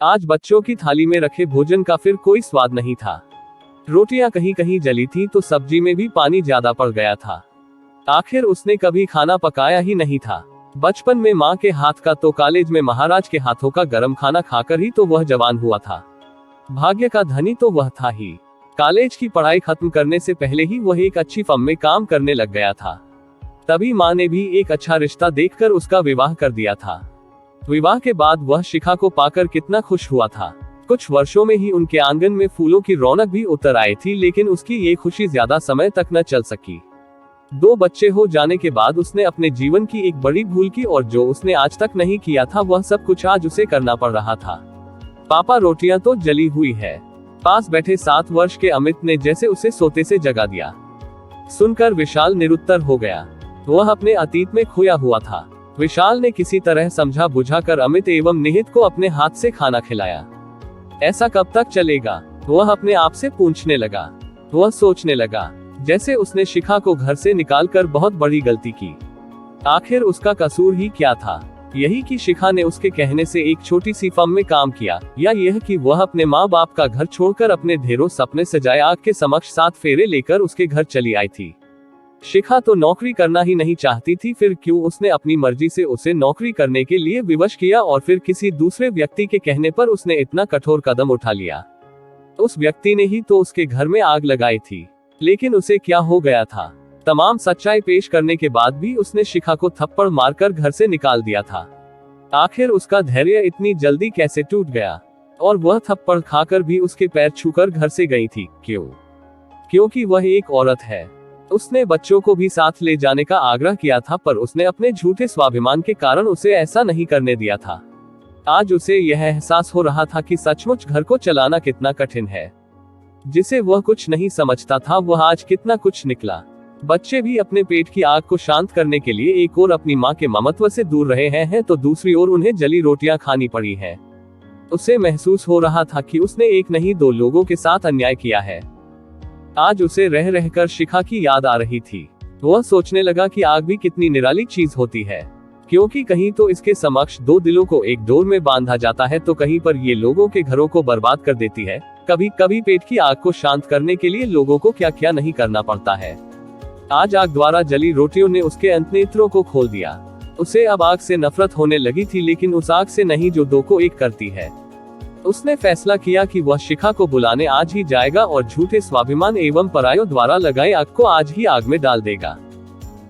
आज बच्चों की थाली में रखे भोजन का फिर कोई स्वाद नहीं था। रोटियां कहीं कहीं जली थी तो सब्जी में भी पानी ज्यादा पड़ गया था। आखिर उसने कभी खाना पकाया ही नहीं था। बचपन में माँ के हाथ का तो कॉलेज में महाराज के हाथों का गर्म खाना खाकर ही तो वह जवान हुआ था। भाग्य का धनी तो वह था ही। कॉलेज की पढ़ाई खत्म करने से पहले ही वह एक अच्छी फर्म में काम करने लग गया था। तभी माँ ने भी एक अच्छा रिश्ता देखकर उसका विवाह कर दिया था। विवाह के बाद वह शिखा को पाकर कितना खुश हुआ था। कुछ वर्षों में ही उनके आंगन में फूलों की रौनक भी उतर आई थी, लेकिन उसकी ये खुशी ज्यादा समय तक न चल सकी। 2 बच्चे हो जाने के बाद उसने अपने जीवन की एक बड़ी भूल की और जो उसने आज तक नहीं किया था वह सब कुछ आज उसे करना पड़ रहा था। पापा, रोटियां तो जली हुई है। पास बैठे 7 वर्ष के अमित ने जैसे उसे सोते से जगा दिया। सुनकर विशाल निरुत्तर हो गया। वह अपने अतीत में खोया हुआ था। विशाल ने किसी तरह समझा बुझाकर अमित एवं निहित को अपने हाथ से खाना खिलाया। ऐसा कब तक चलेगा? वह अपने आप से पूछने लगा। वह सोचने लगा जैसे उसने शिखा को घर से निकालकर बहुत बड़ी गलती की। आखिर उसका कसूर ही क्या था? यही कि शिखा ने उसके कहने से एक छोटी सी फर्म में काम किया, या यह कि वह अपने माँ बाप का घर छोड़कर अपने ढेरों सपने सजाए आग के समक्ष 7 फेरे लेकर उसके घर चली आई थी। शिखा तो नौकरी करना ही नहीं चाहती थी, फिर क्यों उसने अपनी मर्जी से उसे नौकरी करने के लिए विवश किया और फिर किसी दूसरे व्यक्ति के कहने पर उसने इतना कठोर कदम उठा लिया। उस व्यक्ति ने ही तो उसके घर में आग लगाई थी। लेकिन उसे क्या हो गया था? तमाम सच्चाई पेश करने के बाद भी उसने शिखा को थप्पड़ मारकर घर से निकाल दिया था। आखिर उसका धैर्य इतनी जल्दी कैसे टूट गया? और वह थप्पड़ खाकर भी उसके पैर छूकर घर से गई थी। क्यों? क्योंकि वह एक औरत है। उसने बच्चों को भी साथ ले जाने का आग्रह किया था, पर उसने अपने झूठे स्वाभिमान के कारण उसे ऐसा नहीं करने दिया था। आज उसे यह एहसास हो रहा था कि सचमुच घर को चलाना कितना कठिन है। जिसे वह कुछ नहीं समझता था वह आज कितना कुछ निकला। बच्चे भी अपने पेट की आग को शांत करने के लिए एक ओर अपनी माँ के ममत्व से दूर रहे हैं तो दूसरी ओर उन्हें जली रोटियां खानी पड़ी हैं। उसे महसूस हो रहा था कि उसने एक नहीं 2 लोगों के साथ अन्याय किया है। आज उसे रह रहकर शिखा की याद आ रही थी। वह सोचने लगा कि आग भी कितनी निराली चीज होती है, क्योंकि कहीं तो इसके समक्ष 2 दिलों को एक डोर में बांधा जाता है तो कहीं पर ये लोगों के घरों को बर्बाद कर देती है। कभी कभी पेट की आग को शांत करने के लिए लोगों को क्या क्या नहीं करना पड़ता है। आज आग द्वारा जली रोटियों ने उसके अंतनेत्रों को खोल दिया। उसे अब आग से नफरत होने लगी थी, लेकिन उस आग से नहीं जो 2 को एक करती है। उसने फैसला किया कि वह शिखा को बुलाने आज ही जाएगा और झूठे स्वाभिमान एवं परायों द्वारा लगाई आग को आज ही आग में डाल देगा।